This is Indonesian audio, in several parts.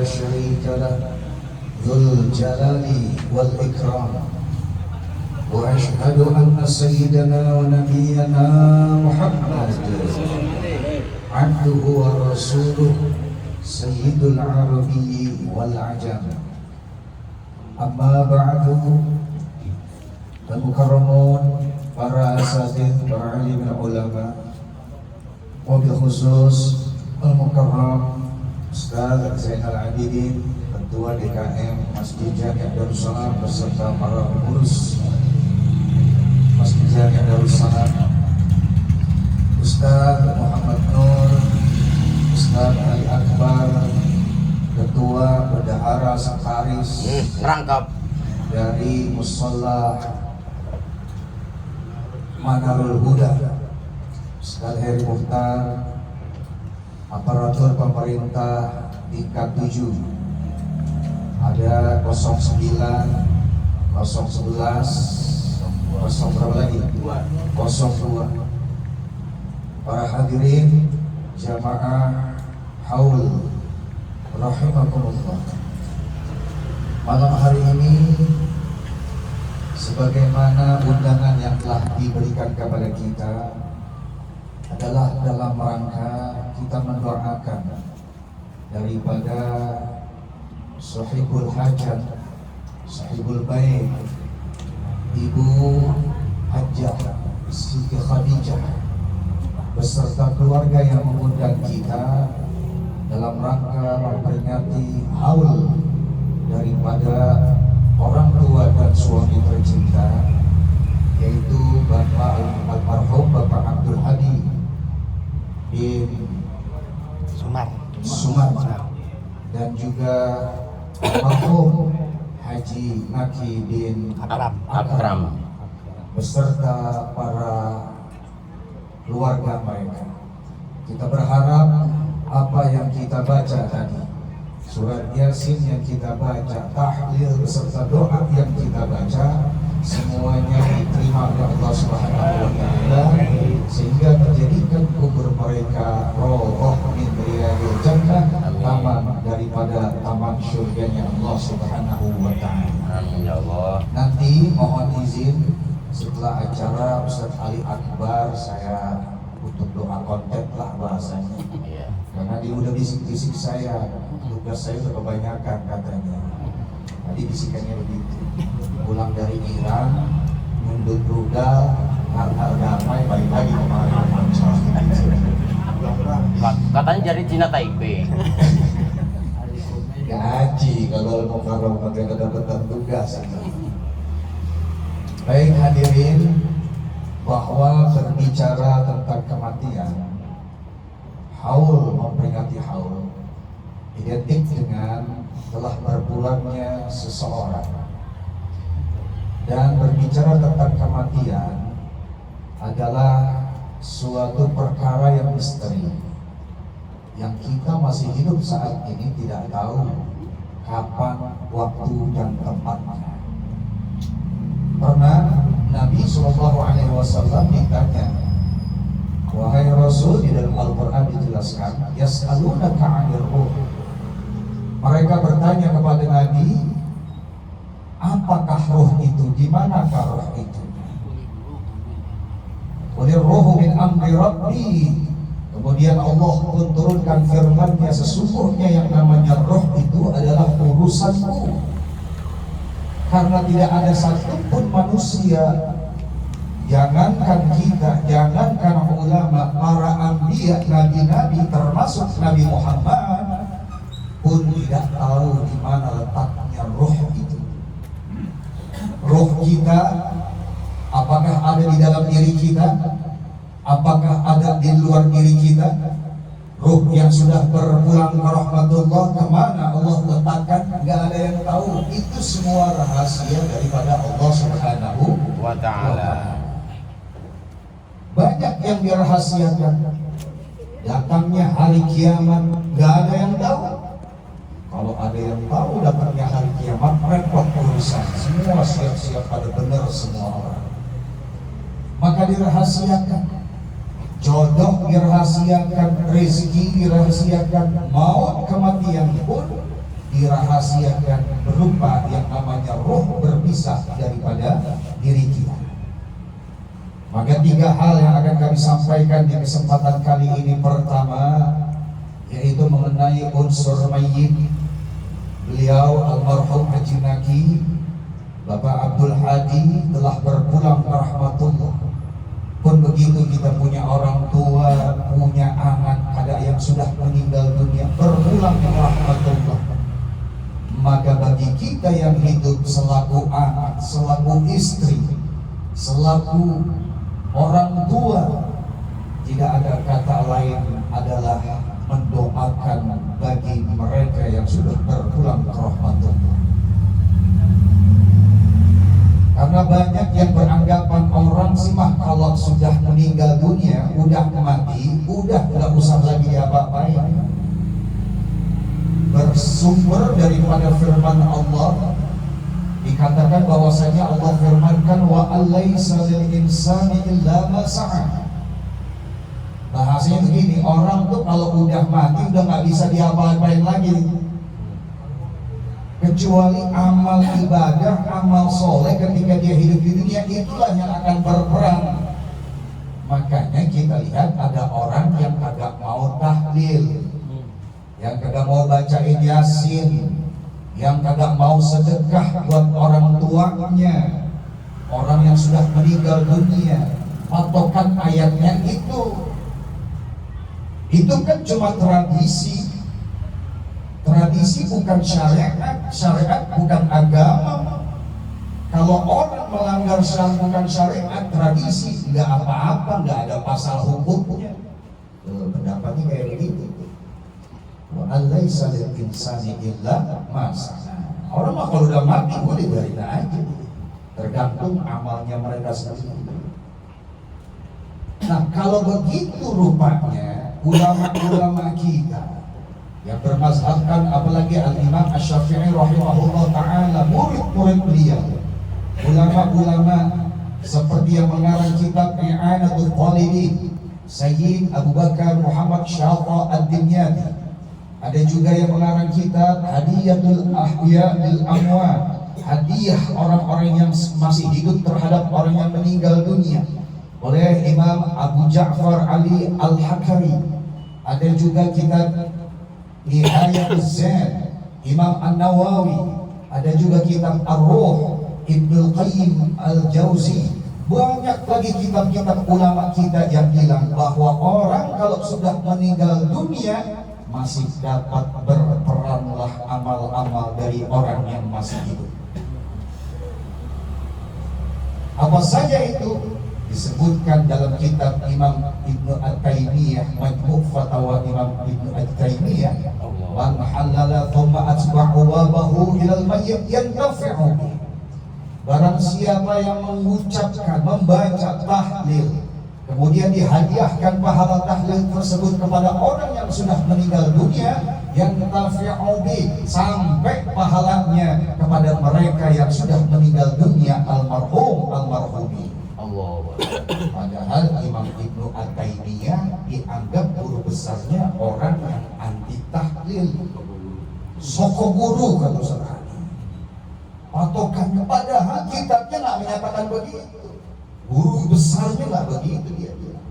لا شريك له ذو الجلال والإكرام وأشهد أن سيدنا ونبينا محمد عبده ورسوله سيد العربي والعجم أما بعد المكرمون para asatidz, para alim ulama, wabil khusus al-mukarram Ustaz Zainal Abidin, Ketua DKM Masjid Jami' Darussalam beserta para pengurus Masjid Jami' Darussalam, Ustaz Muhammad Nur, Ustaz Ali Akbar, Ketua Bendahara Sekretaris rangkap dari Musholla Manarul Huda, Ustaz Heri Mukhtar, aparatur pemerintah tingkat 7, ada 09, 011, 0 berapa lagi? 02. Para hadirin jamaah haul rahimakumullah. Malam hari ini sebagaimana undangan yang telah diberikan kepada kita adalah dalam rangka kita mendoakan daripada sahibul hajat, sahibul bait, Ibu Hajjah Siti Khadijah beserta keluarga yang mengundang kita dalam rangka memperingati haul daripada orang tua dan suami tercinta, yaitu Bapak almarhum Bapak Abdul Hadi bin Sumar dan juga almarhum Haji Maki bin Akram beserta para keluarga mereka. Kita berharap apa yang kita baca tadi, surat Yasin yang kita baca, tahlil beserta doa yang kita baca, semuanya diterima oleh Allah Subhanahu wa taala sehingga menjadikan kubur mereka rawdah min riyadil jannah, taman daripada taman surganya Allah Subhanahu wa taala. Amin ya Allah. Nanti mohon izin setelah acara Ustaz Ali Akbar saya untuk doa konten lah bahasanya. Karena dia udah bisik-bisik saya, tugas saya udah kebanyakan katanya. Tadi bisikannya begitu. Pulang dari Iran, nunduk rudal, hal-hal damai, balik lagi kemarin. Katanya dari Cina Taipei. Gaji kalau mau karang pakai kedapatan tugas. Baik hadirin, bahwa berbicara tentang kematian, haul memperingati haul identik dengan telah berpulangnya seseorang, dan berbicara tentang kematian adalah suatu perkara yang misteri yang kita masih hidup saat ini tidak tahu kapan, waktu, dan tempatnya. Pernah Nabi SAW ditanya, wahai Rasul, di dalam Al-Quran dijelaskan, yas'alunaka 'anir ruh. Mereka bertanya kepada Nabi, apakah roh itu? Di manakah roh itu? Qulir ruhu min amri rabbi. Kemudian Allah pun turunkan firman-Nya, sesungguhnya yang namanya roh itu adalah urusanku. Karena tidak ada satupun manusia, jangankan kita, jangankan ulama, para anbiya, nabi-nabi termasuk Nabi Muhammad pun tidak tahu di mana letaknya roh itu. Roh kita apakah ada di dalam diri kita? Apakah ada di luar diri kita? Ruh yang sudah berpulang ke rahmatullah, kemana Allah letakkan? Gak ada yang tahu. Itu semua rahasia daripada Allah Subhanahu Wa ta'ala. Banyak yang dirahasiakan. Datangnya hari kiamat, gak ada yang tahu. Kalau ada yang tahu datangnya hari kiamat, repot urusan. Semua siap-siap pada benar semua orang. Maka dirahasiakan. Jodoh dirahasiakan, rezeki dirahasiakan, maut kematian pun dirahasiakan berupa yang namanya roh berpisah daripada diri kita. Maka 3 hal yang akan kami sampaikan di kesempatan kali ini. Pertama, yaitu mengenai unsur mayit. Beliau almarhum Haji Naki Bapak Abdul Hadi telah berpulang ke rahmatullah. Pun begitu, kita punya orang tua, punya anak, ada yang sudah meninggal dunia, berpulang ke rahmatullah. Maka bagi kita yang hidup selaku anak, selaku istri, selaku orang tua, tidak ada kata lain adalah mendoakan bagi mereka yang sudah berpulang ke rahmatullah. Karena banyak yang beranggapan orang sih mah kalau sudah meninggal dunia, udah mati, udah nggak usah lagi apa-apain. Bersumber daripada firman Allah, dikatakan bahwasanya Allah firmankan wa alaysa lil insani illa ma sa'a. Bahasanya begini, orang tuh kalau udah mati udah nggak bisa diapa-apain lagi, kecuali amal ibadah, amal soleh ketika dia hidup di dunia, itulah yang akan berperan. Makanya kita lihat ada orang yang kagak mau tahlil, yang kagak mau bacain yasin, yang kagak mau sedekah buat orang tuanya, orang yang sudah meninggal dunia. Patokan ayatnya itu kan cuma tradisi. Tradisi bukan syariat, syariat bukan agama. Kalau orang melanggar syariat bukan syariat, tradisi, nggak apa-apa, nggak ada pasal hukumnya. Pendapatnya kayak begitu. Wa alaysa lil insani illa ma sa'a. Orang mah kalau udah mati boleh biarin aja, tergantung amalnya mereka sendiri. Nah, kalau begitu rupanya ulama-ulama kita yang bermazhabkan, apalagi Al-Imam Asy-Syafi'i rahimahullah ta'ala, murid-murid beliau, ulama-ulama seperti yang mengarang kitab I'anatul Talibin, Sayyid Abu Bakar Muhammad Syafa Ad-Dimyati. Ada juga yang mengarang kitab Hadiyatul Ahya lil Amwat, hadiah orang-orang yang masih hidup terhadap orang yang meninggal dunia, oleh Imam Abu Ja'far Ali Al-Hakari. Ada juga kitab Nihayatul Zad Imam An-Nawawi. Ada juga kitab Ar-Ruh Ibnu Qayyim Al-Jauzi. Banyak lagi kitab-kitab ulama kita yang bilang bahwa orang kalau sudah meninggal dunia masih dapat berperanlah amal-amal dari orang yang masih hidup. Apa saja itu? Disebutkan dalam kitab Imam Ibnu At-Taimiyah, Majmu' Fatawa Imam Ibnu At-Taimiyah, man halala thumma atba'u wabahu ilal mayyit yantafi'u. Barang siapa yang mengucapkan, membaca tahlil, kemudian dihadiahkan pahala tahlil tersebut kepada orang yang sudah meninggal dunia, yang yantafi'u bi, sampai pahalanya kepada mereka yang sudah meninggal dunia, almarhum, almarhumi. Padahal Imam Ibnu At-Taimiyah dianggap guru besarnya orang yang anti tahlil, soko guru kata sekali. Patokannya, padahal kitabnya nggak menyatakan begitu, guru besarnya nggak begitu dia bilang.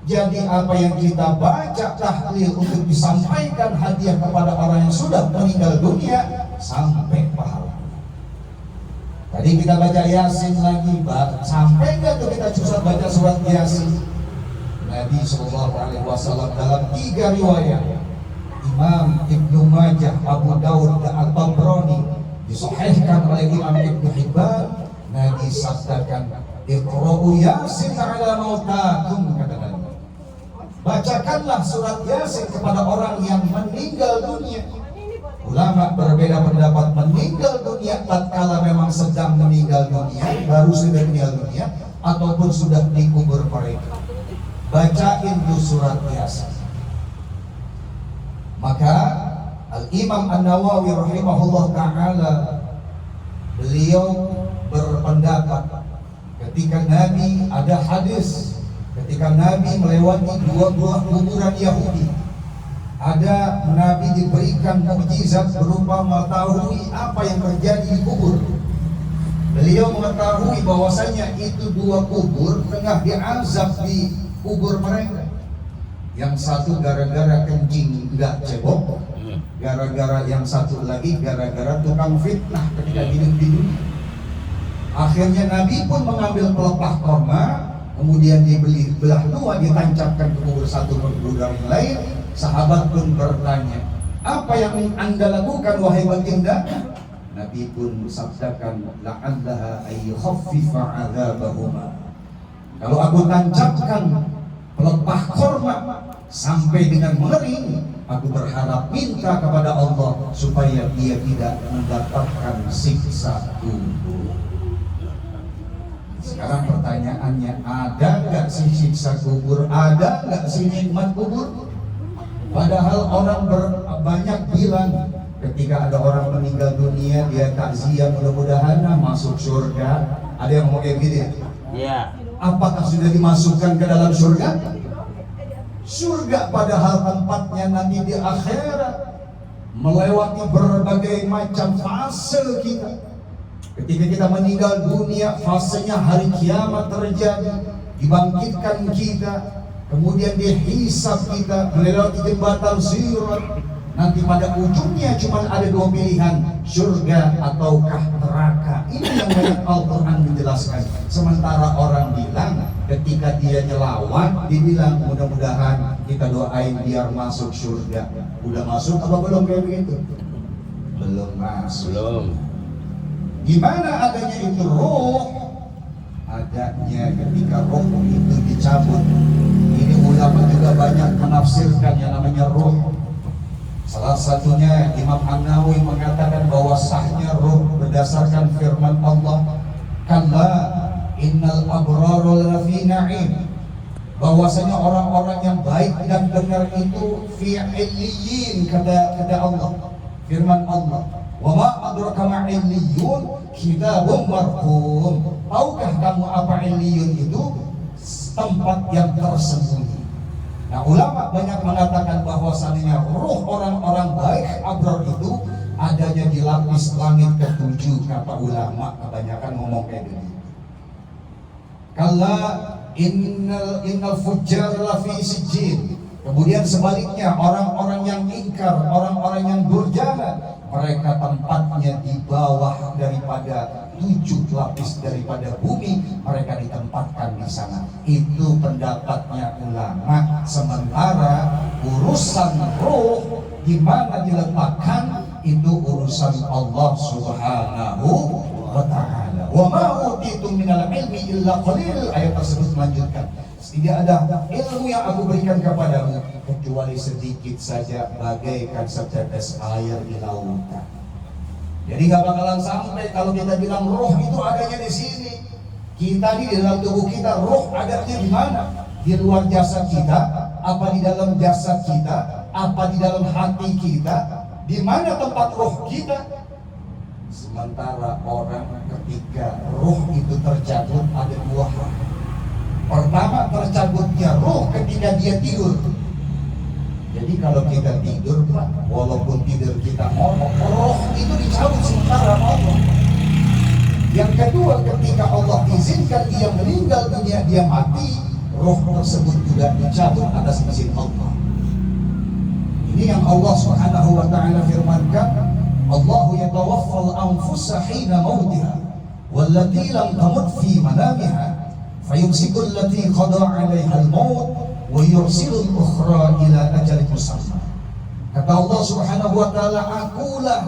Jadi apa yang kita baca tahlil untuk disampaikan hadiah kepada orang yang sudah meninggal dunia, sampai pahala. Tadi kita baca Yasin lagi, sampai nggak tuh kita susah baca surat Yasin? Nabi SAW dalam 3 riwayat, Imam Ibnu Majah, Abu Daud, dan Al-Tabrani, disahihkan oleh Imam Ibnu Hibban, Nabi sabdakan, Iqra'u Yasin ala mautakum, kata Nabi. Bacakanlah surat Yasin kepada orang yang meninggal dunia. Ulama berbeda pendapat, meninggal dunia tatkala memang sedang meninggal dunia, baru sudah meninggal dunia, ataupun sudah dikubur mereka. Bacain tuh surat Yasin. Maka Al-Imam An-Nawawi rahimahullah ta'ala, beliau berpendapat ketika Nabi, ada hadis ketika Nabi melewati 2 buah kuburan Yahudi, ada Nabi diberikan mukjizat mukjizat berupa mengetahui apa yang terjadi di kubur. Beliau mengetahui bahwasanya itu dua kubur tengah diazab di kubur mereka. Yang satu gara-gara kencing nggak cebok, gara-gara yang satu lagi gara-gara tukang fitnah ketika hidup di dunia. Akhirnya Nabi pun mengambil pelepah korma, kemudian dibeli belah dua, ditancapkan ke kubur satu ke kubur yang lain. Sahabat pun bertanya, apa yang Anda lakukan wahai baginda? Nabi pun sabdakan, la'allaha ayyukhaffifa 'adzabahuma. Kalau aku tancapkan pelepah korma sampai dengan mengering, aku berharap minta kepada Allah supaya dia tidak mendapatkan siksa kubur. Sekarang pertanyaannya, ada nggak sih siksa kubur? Ada nggak sih nikmat kubur? Padahal orang banyak bilang ketika ada orang meninggal dunia, dia takziah, mudah-mudahan masuk surga. Ada yang ngomong kayak gitu ya? Iya. Apakah sudah dimasukkan ke dalam surga? Surga padahal tempatnya nanti di akhirat, melewati berbagai macam fase kita. Ketika kita meninggal dunia, fasenya hari kiamat terjadi, dibangkitkan kita, kemudian dihisab kita, melewati jembatan sirat. Nanti pada ujungnya cuma ada dua pilihan, surga ataukah neraka. Ini yang banyak Al-Quran menjelaskan. Sementara orang bilang ketika dia nyelawat, dibilang mudah-mudahan kita doain biar masuk surga. Udah masuk apa belum kayak begitu? Belum masuk. Belum. Gimana adanya itu roh? Adanya ketika roh itu dicabut. Ini ulama juga banyak menafsirkan yang namanya roh. Salah satunya Imam An-Nawawi mengatakan bahwa sahnya roh berdasarkan firman Allah, kalla innal abrara lafi na'im, bahwasanya orang-orang yang baik dan benar itu fi illiyin, kata Allah, firman Allah, wa ma adraka ma illiyun kitabun marqum. Tahukah kamu apa illiyun itu? Tempat yang tersembunyi. Nah, ulama banyak mengatakan bahwasannya roh orang-orang baik abrar itu adanya di lapis langit ke-7, kata ulama. Kebanyakan ngomong kayak gini. Kalla innal fujjar lafi sijjin. Kemudian sebaliknya, orang-orang yang ingkar, orang-orang yang durjana, mereka tempatnya di bawah daripada 7 lapis daripada bumi, mereka ditempatkan di sana. Itu pendapatnya ulama. Sementara urusan roh di mana diletakkan itu urusan Allah Subhanahu wa ta'ala. Wa ma utitum minal ilmi illa qalil. Ayat tersebut melanjutkan, tidak ada ilmu yang aku berikan kepadamu kecuali sedikit saja, bagaikan setetes air di lautan. Jadi gak bakalan sampai kalau kita bilang roh itu adanya di sini. Kita di dalam tubuh kita, roh adanya di mana? Di luar jasad kita, apa di dalam jasad kita, apa di dalam hati kita? Di mana tempat roh kita? Sementara orang ketika roh itu tercabut ada 2 hal. Pertama, tercabutnya roh ketika dia tidur. Jadi kalau kita tidur, Pak, walaupun tidur kita ngomong, roh itu dicabut sementara Allah. Yang kedua, ketika Allah izinkan dia meninggal dunia, dia mati, roh tersebut juga dicabut atas izin Allah. Ini yang Allah Subhanahu wa ta'ala firmankan, Allahu yatawaffal anfusa hina mautiha wallati lam tamut fi manamiha fayumsikul lati qada 'alaiha al-maut wa yursilul ukhra ila ajalin musamma. Kata Allah Subhanahu wa ta'ala, akulah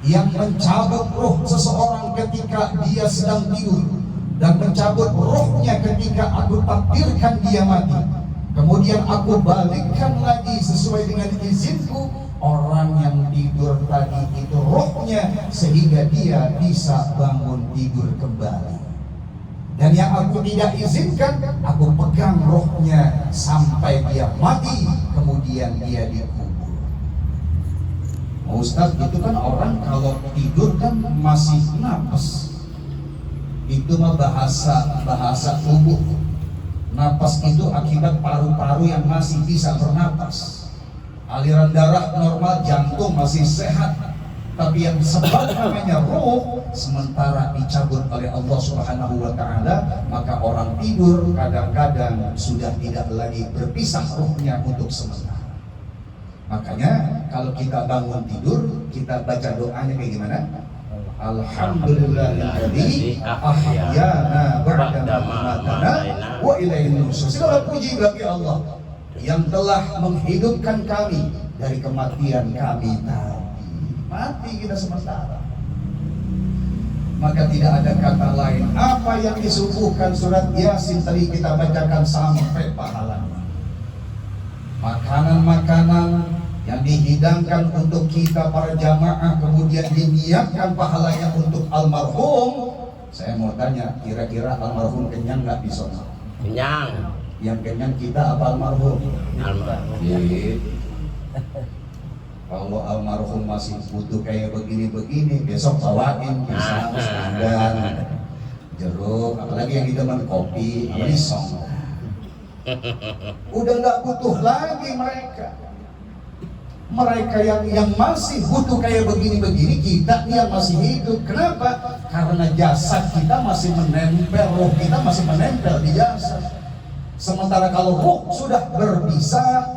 yang mencabut roh seseorang ketika dia sedang tidur dan mencabut rohnya ketika aku takdirkan dia mati. Kemudian aku balikkan lagi sesuai dengan izinku orang yang tidur tadi itu rohnya, sehingga dia bisa bangun tidur kembali. Dan yang aku tidak izinkan, aku pegang rohnya sampai dia mati, kemudian dia dikubur. Ustaz, itu kan orang kalau tidur kan masih napas. Itu mah bahasa tubuh. Napas itu akibat paru-paru yang masih bisa bernapas. aliran darah normal, jantung masih sehat, tapi yang sebab namanya roh sementara dicabut oleh Allah Subhanahu wa Ta'ala, maka orang tidur kadang-kadang sudah tidak lagi berpisah rohnya untuk sementara. Makanya kalau kita bangun tidur, kita baca doanya kayak gimana? Alhamdulillahilladzi ahyana ba'da ma amatana wa ilaihi nusyur. Segala puji bagi Allah yang telah menghidupkan kami dari kematian kami tadi. Mati kita sementara. Maka tidak ada kata lain. Apa yang disuguhkan surat Yasin tadi kita bacakan sampai pahalanya. Makanan-makanan yang dihidangkan untuk kita para jamaah, kemudian diniatkan pahalanya untuk almarhum. Saya mau tanya, kira-kira almarhum kenyang nggak di sana? Kenyang. Yang kenyang kita apa almarhum? Almarhum. Kalau almarhum masih butuh kayak begini-begini, besok bawain pisang, pandan, jeruk, apalagi yang didemen kopi, risong. Udah nggak butuh lagi mereka. Mereka yang masih butuh kayak begini-begini, kita yang masih hidup. Kenapa? Karena jasad kita masih menempel, roh kita masih menempel di jasad. Sementara kalau roh sudah berpisah,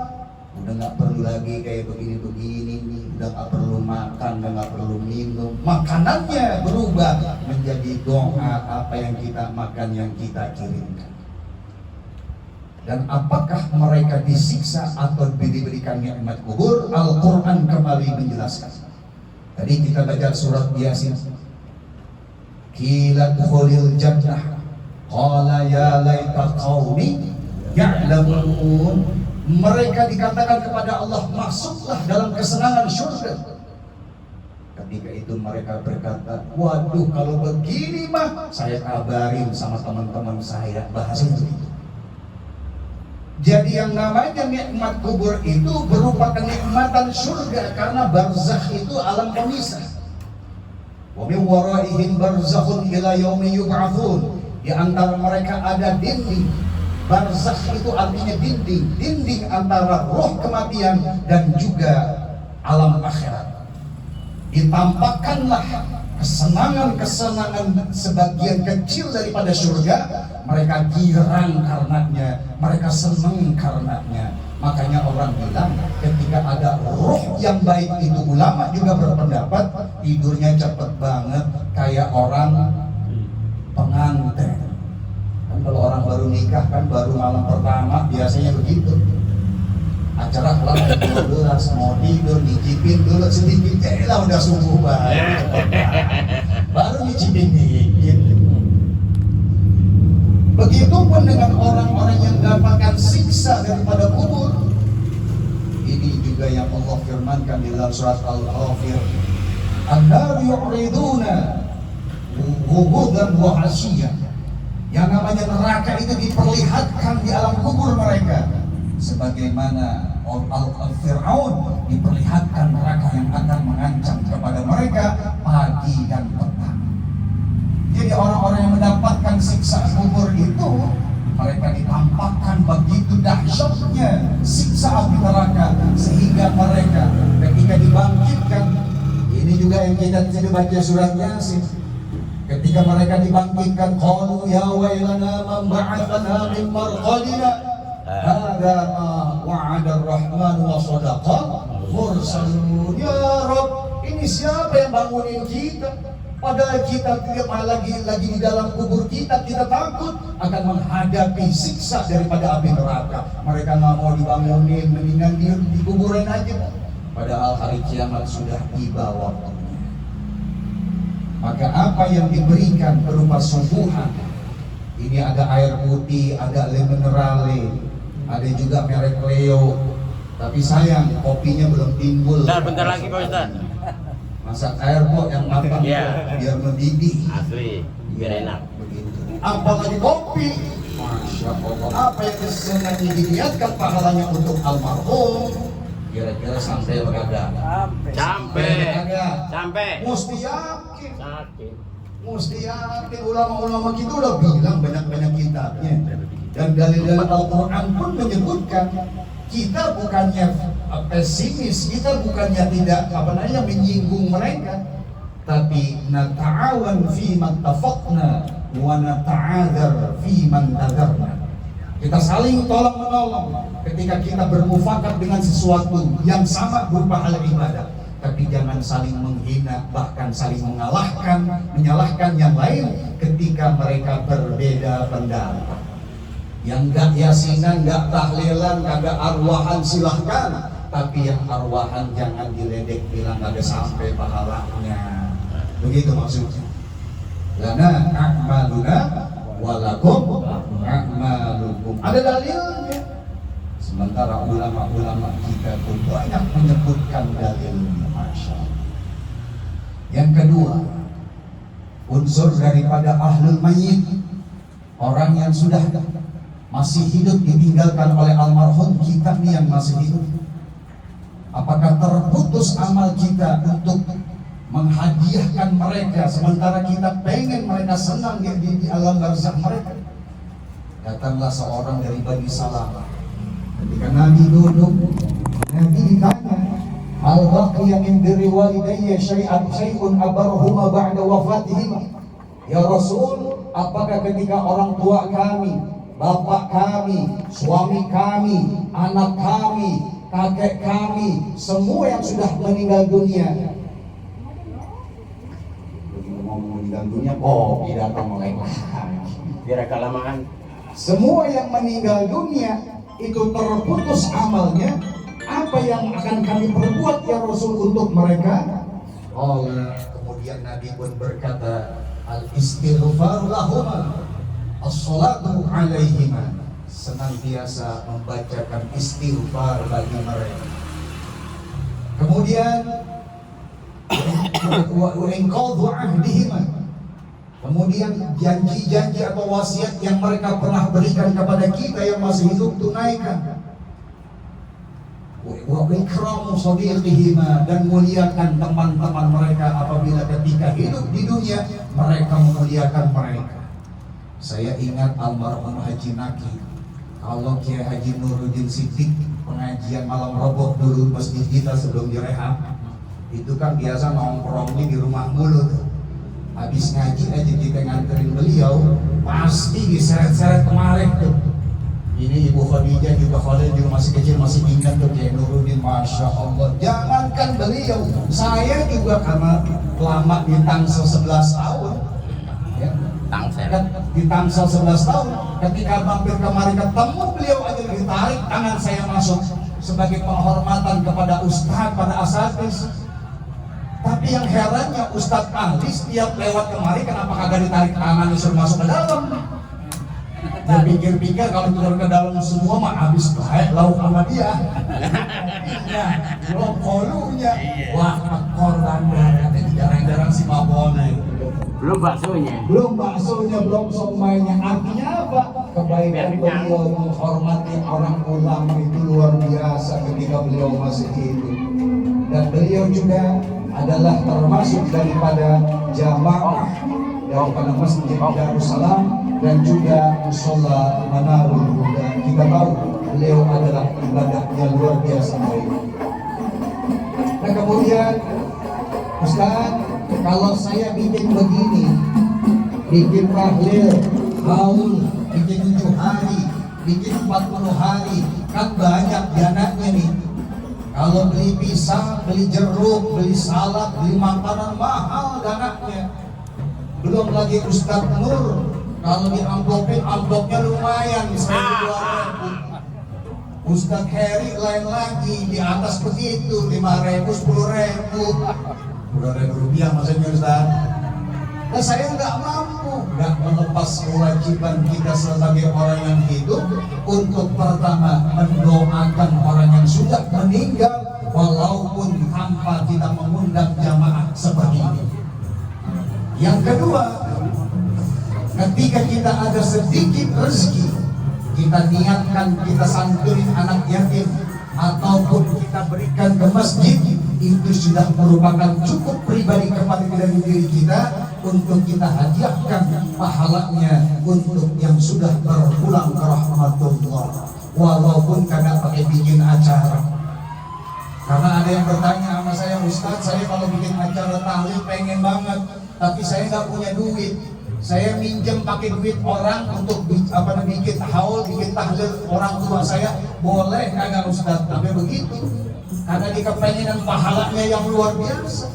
udah nggak perlu lagi kayak begini-begini nih, udah nggak perlu makan, udah nggak perlu minum. Makanannya berubah menjadi doa, apa yang kita makan, yang kita kirimkan. Dan apakah mereka disiksa atau diberikan nikmat kubur? Al-Quran kembali menjelaskan. Tadi kita baca surat Yasin. Qila dukhulil jannah qala ya laita qaumi ya'lamun. Mereka dikatakan kepada Allah, masuklah dalam kesenangan surga. Ketika itu mereka berkata, waduh kalau begini mah saya kabarin sama teman-teman saya. Bahasa begitu. Jadi yang namanya nikmat kubur itu berupa kenikmatan surga, karena barzakh itu alam pemisah. Wa min waraihim barzakhun ila yaumi yub'atsun. Di antara mereka ada dinding. Barzakh itu artinya dinding antara roh kematian dan juga alam akhirat. Ditampakkanlah kesenangan-kesenangan sebagian kecil daripada surga. Mereka girang karenanya, mereka senang karenanya. Makanya orang bilang ketika ada roh yang baik itu, ulama juga berpendapat tidurnya cepet banget kayak orang pengantin. Kan kalau orang baru nikah kan baru malam pertama biasanya begitu. Acara kelar jam 12 mau tidur, nyicipin dulu sedikit, lah udah subuh banget. Baru nyicipin dikit. Begitupun dengan orang-orang yang mendapatkan siksa daripada kubur. Ini juga yang Allah firmankan di dalam surat Al-Ghafir. An-nar yu'riduna ghudan wa 'ashiyya. Yang namanya neraka itu diperlihatkan di alam kubur mereka. Sebagaimana Al-Fir'aun diperlihatkan neraka yang akan mengancam kepada mereka pagi dan petang. Jadi orang-orang yang mendapatkan siksa kubur itu, mereka ditampakkan begitu dahsyatnya siksa api neraka, sehingga mereka ketika dibangkitkan, ini juga yang kita baca surat Yasin. Ketika mereka dibangkitkan, qalu ya wailana man ba'athana min marqadina hadza ma wa'ada ar-rahman wa sadaqa mursalun. Ya Rabb, ini siapa yang bangunin kita? Padahal kita lagi di dalam kubur kita takut akan menghadapi siksa daripada api neraka. Mereka nggak mau dibangunin, mendingan di kuburan aja. Padahal hari kiamat sudah tiba waktunya. Maka apa yang diberikan berupa suguhan, ini ada air putih, ada le minerale, ada juga merek Leo. Tapi sayang kopinya belum timbul. Bentar lagi Pak Ustaz. Masak air kok yang matang biar mendidih. Asli, biar enak. Begitu. Apalagi kopi. Masya Allah. Apa yang sengaja diniatkan pahalanya untuk almarhum? Kira-kira sampai berada. Sampai. Mesti yakin. Sakit. Mesti yakin. Ulama-ulama kita udah bilang banyak-banyak kitabnya. Dan dalil-dalil Al-Quran pun menyebutkan kita bukannya pesimis, kita bukannya tidak menyinggung mereka, tapi nata'awan fi man tafaqna wa nata'adzar fi man tadarna. Kita saling tolong menolong ketika kita bermufakat dengan sesuatu yang sama berupa hal ibadah, tapi jangan saling menghina, bahkan saling menyalahkan yang lain ketika mereka berbeda pendapat. Yang enggak yasinan, enggak tahlilan, kagak arwahan silahkan, tapi yang arwahan jangan diledek, bilang kagak sampai pahalanya. Begitu maksudnya. Lana a'maluna walakum a'malukum. Ada dalilnya. Sementara ulama-ulama kita pun banyak menyebutkan dalilnya. Masya Allah. Yang kedua, unsur daripada ahlul mayyit, orang yang sudah masih hidup ditinggalkan oleh almarhum kita nih yang masih hidup. Apakah terputus amal kita untuk menghadiahkan mereka sementara kita pengen mereka senang di alam barzakh mereka? Datanglah seorang dari Bani Salamah. Ketika Nabi duduk, Nabi ditanya, "Hal baqiya min birri walidayya syai'un abarhuma ba'da wafatihima?" Ya Rasul, apakah ketika orang tua kami, bapak kami, suami kami, anak kami, kakek kami, semua yang sudah meninggal dunia, meninggal dunia, kopi datang mulai Biar kelamaan. semua yang meninggal dunia itu terputus amalnya, apa yang akan kami perbuat ya Rasul untuk mereka? Kemudian Nabi pun berkata, al-istighfar lahuma, as-salatu alaihima, senantiasa membacakan istighfar bagi mereka. Kemudian wa inqadhu ahdihima, kemudian janji-janji atau wasiat yang mereka pernah berikan kepada kita yang masih hidup tunaikan. Wa ikramu sadiqihima, dan muliakan teman-teman mereka apabila ketika hidup di dunia mereka memuliakan mereka. Saya ingat almarhum Haji Naki, kalau Kiai Haji Nuruddin Siddiq pengajian malam Rabu dulu masjid kita sebelum direhab, itu kan biasa nongkrongnya di rumah mulu tuh. Habis ngaji aja kita nganterin beliau, pasti diseret-seret kemarin tuh. Ini Ibu Khadijah juga, Khalil juga masih kecil, masih ingat tuh Kiai Nuruddin, Masya Allah. Jangankan beliau, saya juga karena lama di Tangsel 11 tahun ya, di Tangsel 11 tahun, ketika mampir kemari ketemu beliau aja ditarik tangan saya masuk sebagai penghormatan kepada Ustadz, pada asatidz. Tapi yang herannya Ustadz ahli setiap lewat kemari kenapa kagak ditarik tangan disuruh masuk ke dalam? Dia pikir-pikir kalau turun ke dalam semua mah habis baik lauk sama dia. Belum kolunya, wah korban katanya jarang-jarang si mabona itu. Belum baksonya, belum somainya. Artinya apa? Kebaikan beliau menghormati orang ulama itu luar biasa ketika beliau masih hidup. Dan beliau juga adalah termasuk daripada jamaah daripada Masjid Darussalam dan juga Musholla Manarul Huda. Kita tahu beliau adalah ibadahnya luar biasa baik. Nah kemudian Ustaz, kalau saya bikin begini, bikin tahlil, haul, bikin 7 hari, bikin 40 hari, kan banyak dananya nih. Kalau beli pisang, beli jeruk, beli salad, beli makanan mahal dananya. Belum lagi Ustadz Nur, kalau di amplopnya lumayan, misalnya 2.000. Ustadz Heri lain lagi, di atas begitu, 5.000, 10.000. 10.000 rupiah maksudnya Ustadz. Nah saya nggak mampu, nggak melepas kewajiban kita sebagai orang yang hidup untuk pertama mendoakan orang yang sudah meninggal, walaupun tanpa kita mengundang jamaah seperti ini. Yang kedua, ketika kita ada sedikit rezeki, kita niatkan kita santunin anak yatim ataupun kita berikan ke masjid, itu sudah merupakan cukup pribadi kepada diri kita untuk kita hadiahkan pahalanya untuk yang sudah berpulang ke rahmatullah, walaupun kagak pakai bikin acara. Karena ada yang bertanya sama saya, Ustadz, saya kalau bikin acara tahlil pengen banget, tapi saya nggak punya duit. Saya minjem pakai duit orang untuk bikin haul, bikin tahlil orang tua saya, boleh kagak Ustadz? Tapi begitu, karena di kepengenan pahalanya yang luar biasa,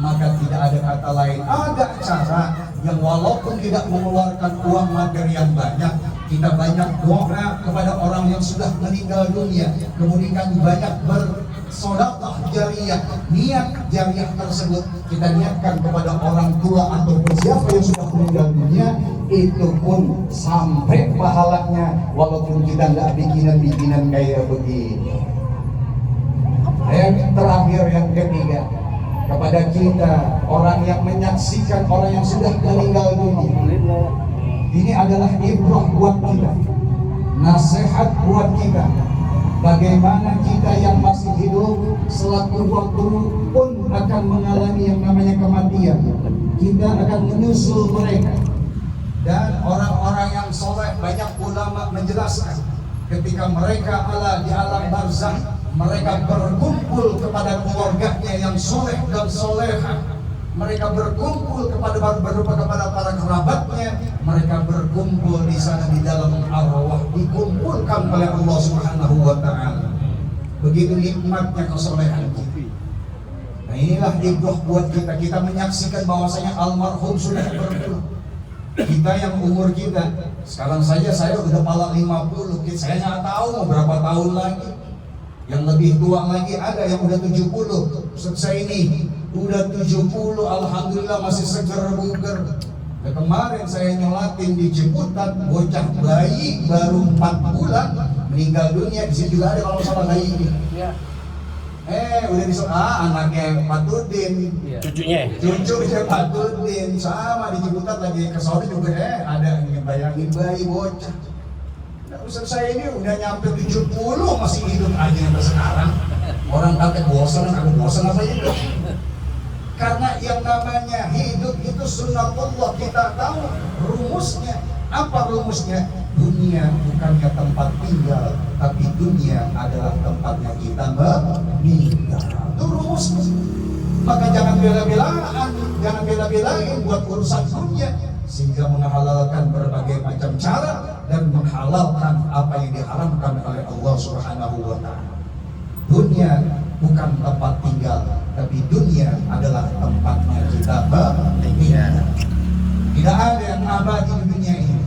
maka tidak ada kata lain, ada cara yang walaupun tidak mengeluarkan uang materi yang banyak, kita banyak doa kepada orang yang sudah meninggal dunia, kemudian banyak bersedekah jariyah. Niat jariyah tersebut kita niatkan kepada orang tua atau siapa yang sudah meninggal dunia, itu pun sampai pahalanya walaupun kita nggak bikinan kayak begini. Yang terakhir, yang ketiga, kepada kita orang yang menyaksikan orang yang sudah meninggal dunia, ini adalah ibrah buat kita, nasihat buat kita. Bagaimana kita yang masih hidup sewaktu waktu pun akan mengalami yang namanya kematian. Kita akan menyusul mereka. Dan orang-orang yang soleh, banyak ulama menjelaskan, ketika mereka di alam barzakh, mereka berkumpul kepada keluarganya yang soleh dan solehah. Mereka berkumpul kepada para kerabatnya. Mereka berkumpul di sana di dalam arwah, dikumpulkan oleh Allah Subhanahu wa Ta'ala. Begitu nikmatnya kesolehan kita. Nah, inilah ibrah buat kita. Kita menyaksikan bahwasanya almarhum sudah berpulang. Kita yang umur kita sekarang saja, saya udah malah 50. Saya nggak tahu mau berapa tahun lagi. Yang lebih tua lagi ada yang udah 70. Saya ini udah 70, alhamdulillah masih seger buger. Kemarin saya nyolatin di Ciputat, bocah bayi baru 4 bulan meninggal dunia. Di situ juga ada kalau salah bayi ini. Ya. Udah disebut anaknya Patudin, cucunya Patudin, sama di Ciputat lagi ke sana juga ada yang bayangin bayi bocah. Ustaz saya ini udah nyampe 70 masih hidup aja sampai sekarang. Orang kata bosan, aku bosan apa itu? Karena yang namanya hidup itu sunnatullah, kita tahu rumusnya. Apa rumusnya? Dunia bukannya tempat tinggal, tapi dunia adalah tempatnya kita meninggal. Itu rumusnya. Maka jangan bela-belain buat urusan dunia, sehingga menghalalkan berbagai macam cara dan menghalalkan apa yang diharamkan oleh Allah Subhanahu wa Ta'ala. Dunia bukan tempat tinggal, tapi dunia adalah tempatnya kita meninggal. Tidak ada yang abadi di dunia ini.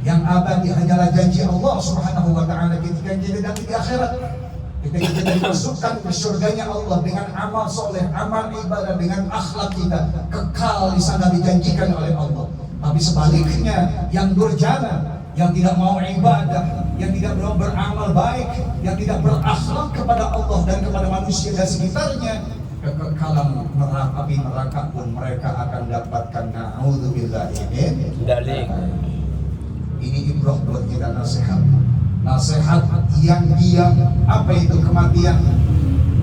Yang abadi hanyalah janji Allah Subhanahu wa Ta'ala ketika kita nanti di akhirat. Ketika kita dimasukkan ke surganya Allah dengan amal soleh, amal ibadah, dengan akhlak kita kekal di sana dijanjikan oleh Allah. Tapi sebaliknya, yang durjana, yang tidak mau ibadah, yang tidak mau beramal baik, yang tidak berakhlak kepada Allah dan kepada manusia dan sekitarnya, kekekalan api neraka pun mereka akan dapatkan. Na'udzubillahi min dzalik. Ini ibrah buat kita, nasihat yang diam. Apa itu kematian?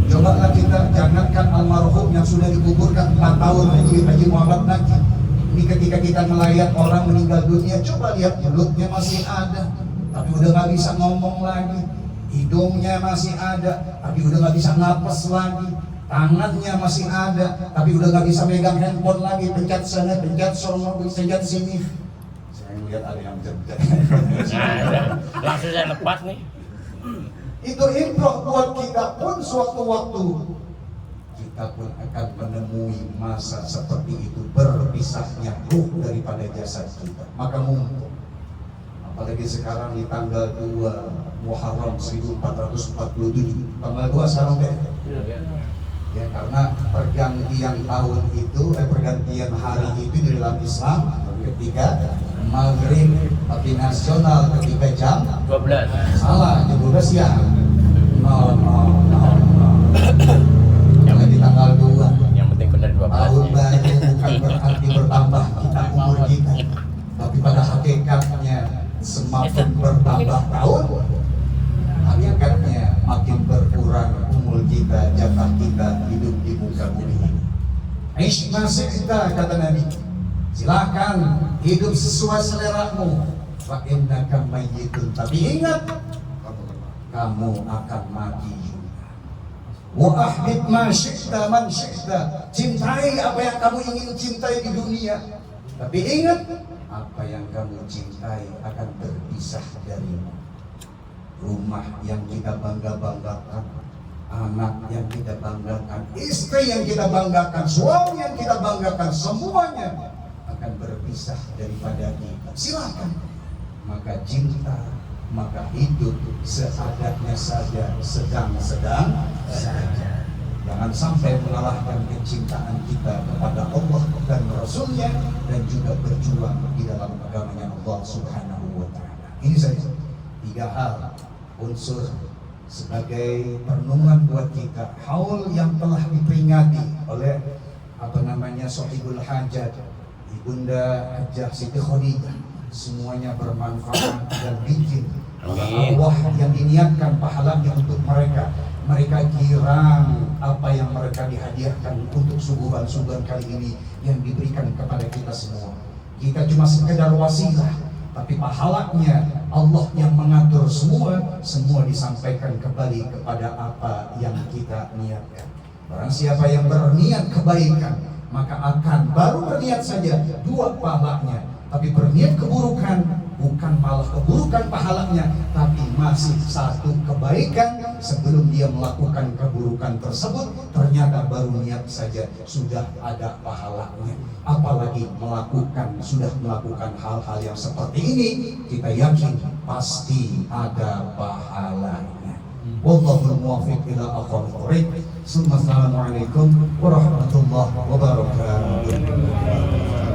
Cobalah kita jangankan almarhum yang sudah dikuburkan 4 tahun, Haji Muhammad Najib. Ini ketika kita melihat orang meninggal dunia, coba lihat mulutnya masih ada, tapi udah nggak bisa ngomong lagi. Hidungnya masih ada, tapi udah nggak bisa napas lagi. Tangannya masih ada, tapi udah nggak bisa megang handphone lagi. Pencet sana, pencet sono, pencet sini. Saya melihat ada yang pencet. Langsung saya lepas nih. Itu ibrah buat kita pun suatu waktu. Kita pun akan menemui masa seperti itu, berpisahnya ruh daripada jasad kita. Maka mumpung, apalagi sekarang di tanggal 2 Muharram 1447, tanggal 2 sekarang ya, karena pergantian tahun itu, pergantian hari itu di dalam Islam ketika maghrib, tapi nasional ketika jam 12. Salah, jam 12 siang. Yang di tanggal 2. Yang penting benar 12. Tahun baru bukan berarti bertambah kita umur kita, tapi pada hakikatnya semakin bertambah tahun, hakikatnya makin berkurang umur kita, jatah kita hidup di muka bumi ini. Aish masih kita, kata Nabi, silakan hidup sesuai seleramu. Fa innaka mayyitun, tapi ingat, kamu akan mati juga. Wa ahbib ma syi'ta man syi'ta. Cintai apa yang kamu ingin cintai di dunia. Tapi ingat, apa yang kamu cintai akan terpisah darimu. Rumah yang kita bangga-banggakan, anak yang kita banggakan, istri yang kita banggakan, suami yang kita banggakan, semuanya akan berpisah daripada kita. Silakan. Maka cinta, maka hidup seadanya saja, sedang-sedang saja. Jangan sampai mengalahkan kecintaan kita kepada Allah dan Rasulnya, dan juga berjuang di dalam agamanya Allah Subhanahu wa Ta'ala. Ini saja 3 hal unsur sebagai perenungan buat kita. Haul yang telah diperingati oleh Sahibul Hajat, Ibunda Hajjah Siti Khadijah, semuanya bermanfaat dan bikin Allah yang diniatkan pahalanya untuk mereka. Mereka girang apa yang mereka dihadiahkan untuk subuhan-subuhan kali ini yang diberikan kepada kita semua. Kita cuma sekedar wasilah, tapi pahalanya Allah yang mengatur semua disampaikan kembali kepada apa yang kita niatkan. Barang siapa yang berniat kebaikan, maka akan baru berniat saja 2 pahalanya, tapi berniat keburukan bukan malah keburukan pahalanya, tapi masih 1 kebaikan. Sebelum dia melakukan keburukan tersebut, ternyata baru niat saja sudah ada pahalanya. Apalagi sudah melakukan hal-hal yang seperti ini, kita yakin pasti ada pahalanya. Wallahul muwaffiq ila aqwamit thoriq. Assalamualaikum warahmatullahi wabarakatuh.